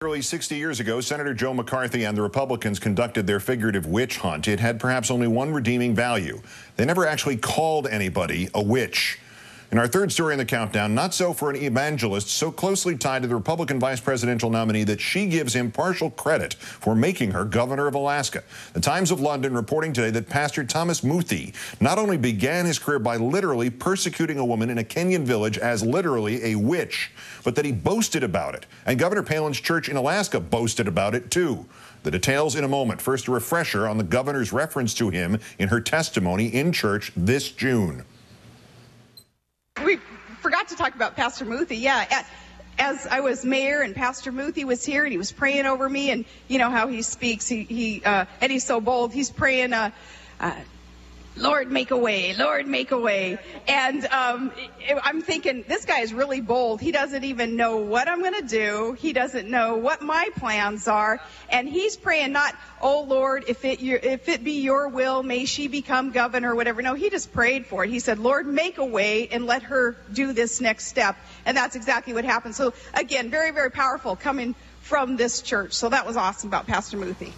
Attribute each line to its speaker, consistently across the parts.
Speaker 1: Nearly 60 years ago, Senator Joe McCarthy and the Republicans conducted their figurative witch hunt. It had perhaps only one redeeming value. They never actually called anybody a witch. In our third story in the countdown, not so for an evangelist so closely tied to the Republican vice presidential nominee that she gives him partial credit for making her governor of Alaska. The Times of London reporting today that Pastor Thomas Muthi not only began his career by literally persecuting a woman in a Kenyan village as literally a witch, but that he boasted about it. And Governor Palin's church in Alaska boasted about it too. The details in a moment. First, a refresher on the governor's reference to him in her testimony in church this June.
Speaker 2: We forgot to talk about Pastor Muthi. Yeah, as I was mayor and Pastor Muthi was here and he was praying over me, and you know how he speaks. And he's so bold. He's praying, Lord, make a way, Lord, make a way. And I'm thinking, this guy is really bold. He doesn't even know what I'm going to do. He doesn't know what my plans are. And he's praying not, oh, Lord, if it be your will, may she become governor or whatever. No, he just prayed for it. He said, Lord, make a way and let her do this next step. And that's exactly what happened. So, again, very, very powerful coming from this church. So that was awesome about Pastor Muthi.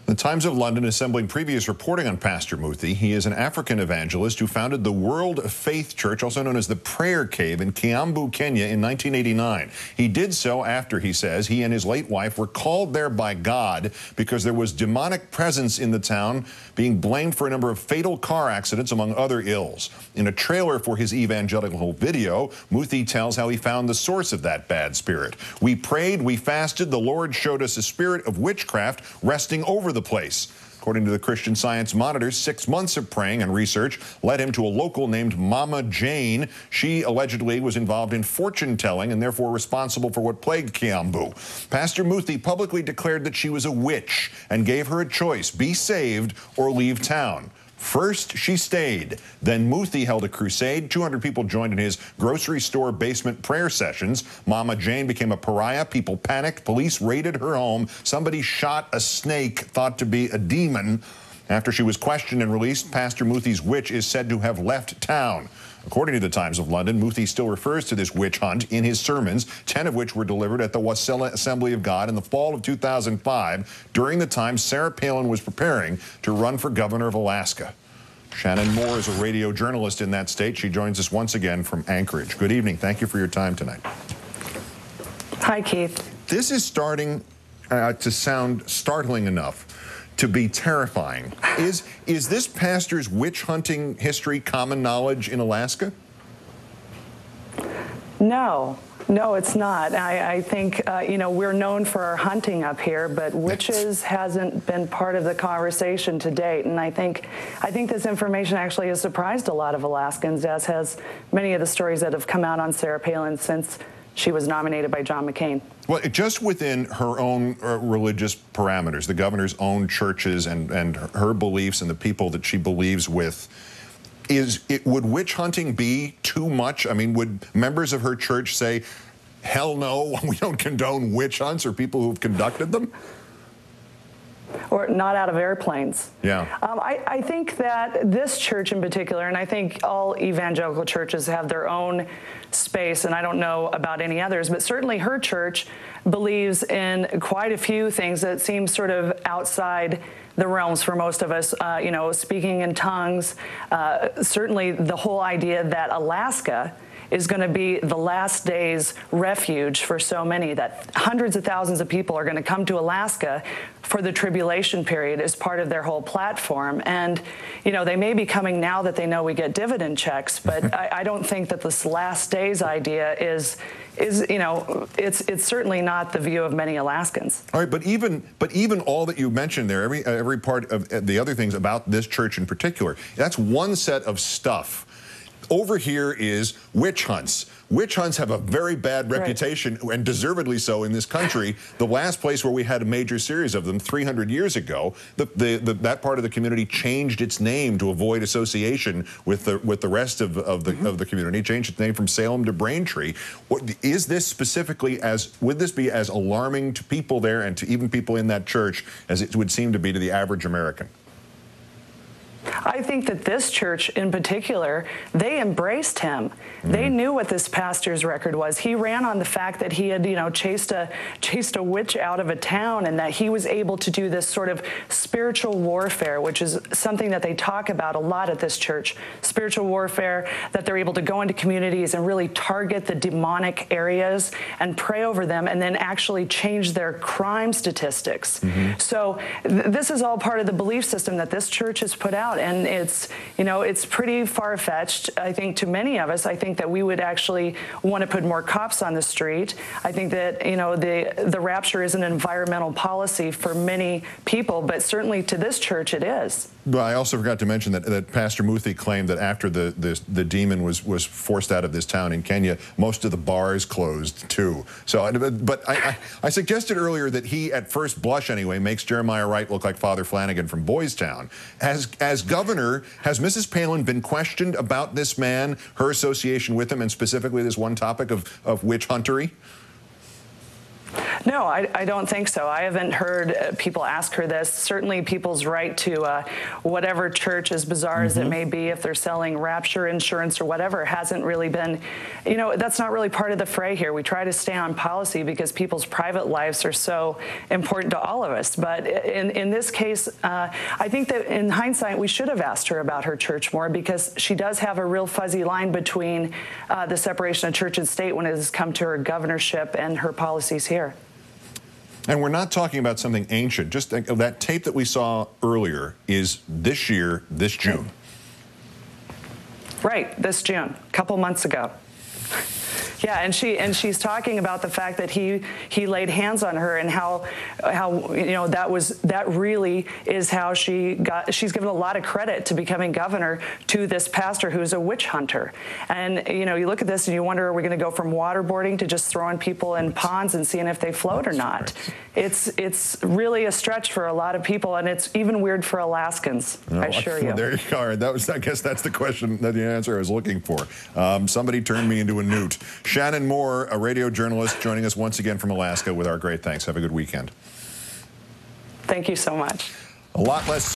Speaker 1: The Times of London assembling previous reporting on Pastor Muthi. He is an African evangelist who founded the World Faith Church, also known as the Prayer Cave, in Kiambu, Kenya in 1989. He did so after, he says, he and his late wife were called there by God because there was demonic presence in the town, being blamed for a number of fatal car accidents, among other ills. In a trailer for his evangelical video, Muthi tells how he found the source of that bad spirit. We prayed, we fasted, the Lord showed us a spirit of witchcraft resting over the place. According to the Christian Science Monitor, 6 months of praying and research led him to a local named Mama Jane. She allegedly was involved in fortune telling and therefore responsible for what plagued Kiambu. Pastor Muthi publicly declared that she was a witch and gave her a choice: be saved or leave town. First, she stayed. Then Muthi held a crusade. 200 people joined in his grocery store basement prayer sessions. Mama Jane became a pariah. People panicked. Police raided her home. Somebody shot a snake thought to be a demon. After she was questioned and released, Pastor Muthi's witch is said to have left town. According to the Times of London, Muthi still refers to this witch hunt in his sermons, 10 of which were delivered at the Wasilla Assembly of God in the fall of 2005, during the time Sarah Palin was preparing to run for governor of Alaska. Shannon Moore is a radio journalist in that state. She joins us once again from Anchorage. Good evening. Thank you for your time tonight.
Speaker 3: Hi, Keith.
Speaker 1: This is starting to sound startling enough to be terrifying. Is this pastor's witch hunting history common knowledge in Alaska?
Speaker 3: No, it's not. I think, you know, we're known for our hunting up here, but witches hasn't been part of the conversation to date. And I think this information actually has surprised a lot of Alaskans, as has many of the stories that have come out on Sarah Palin since she was nominated by John McCain.
Speaker 1: Well, just within her own religious parameters, the governor's own churches and her beliefs and the people that she believes with, would witch hunting be too much? I mean, would members of her church say, hell no, we don't condone witch hunts, or people who've conducted them?
Speaker 3: Or not out of airplanes.
Speaker 1: Yeah.
Speaker 3: I think that this church in particular, and I think all evangelical churches have their own space, and I don't know about any others, but certainly her church believes in quite a few things that seem sort of outside the realms for most of us. You know, speaking in tongues, certainly the whole idea that Alaska is going to be the last day's refuge for so many, that hundreds of thousands of people are going to come to Alaska for the tribulation period as part of their whole platform. And, you know, they may be coming now that they know we get dividend checks, but I don't think that this last days idea is, you know, it's certainly not the view of many Alaskans.
Speaker 1: All right, but even all that you mentioned there, every part of the other things about this church in particular, that's one set of stuff. Over here is witch hunts. Witch hunts have a very bad reputation, and deservedly so, in this country. The last place where we had a major series of them 300 years ago, that part of the community changed its name to avoid association with the rest of the community, changed its name from Salem to Braintree. Is this specifically would this be as alarming to people there and to even people in that church as it would seem to be to the average American?
Speaker 3: I think that this church in particular, they embraced him. They knew what this pastor's record was. He ran on the fact that he had, chased a witch out of a town, and that he was able to do this sort of spiritual warfare, which is something that they talk about a lot at this church. Spiritual warfare, that they're able to go into communities and really target the demonic areas and pray over them, and then actually change their crime statistics. So this is all part of the belief system that this church has put out, and it's pretty far-fetched, I think, to many of us. I think that we would actually want to put more cops on the street. I think that, the rapture is an environmental policy for many people, but certainly to this church it is.
Speaker 1: Well, I also forgot to mention that Pastor Muthi claimed that after the demon was forced out of this town in Kenya, most of the bars closed too. So, but I suggested earlier that he, at first blush anyway, makes Jeremiah Wright look like Father Flanagan from Boys Town. As governor, has Mrs. Palin been questioned about this man, her association with him, and specifically this one topic of witch huntery?
Speaker 3: No, I don't think so. I haven't heard people ask her this. Certainly people's right to whatever church, as bizarre as it may be, if they're selling rapture insurance or whatever, hasn't really been, that's not really part of the fray here. We try to stay on policy because people's private lives are so important to all of us. But in this case, I think that in hindsight, we should have asked her about her church more, because she does have a real fuzzy line between the separation of church and state when it has come to her governorship and her policies here.
Speaker 1: And we're not talking about something ancient. Just that tape that we saw earlier is this year, this June.
Speaker 3: Right, this June, a couple months ago. Yeah, and she's talking about the fact that he laid hands on her, and how that really is how she's given a lot of credit to becoming governor to this pastor who's a witch hunter. And you look at this and you wonder, are we going to go from waterboarding to just throwing people in ponds and seeing if they float or not? It's really a stretch for a lot of people, and it's even weird for Alaskans, I assure you.
Speaker 1: There you are. I guess that's the question, the answer I was looking for. Somebody turned me into a newt. Shannon Moore, a radio journalist, joining us once again from Alaska with our great thanks. Have a good weekend.
Speaker 3: Thank you so much.
Speaker 1: A lot less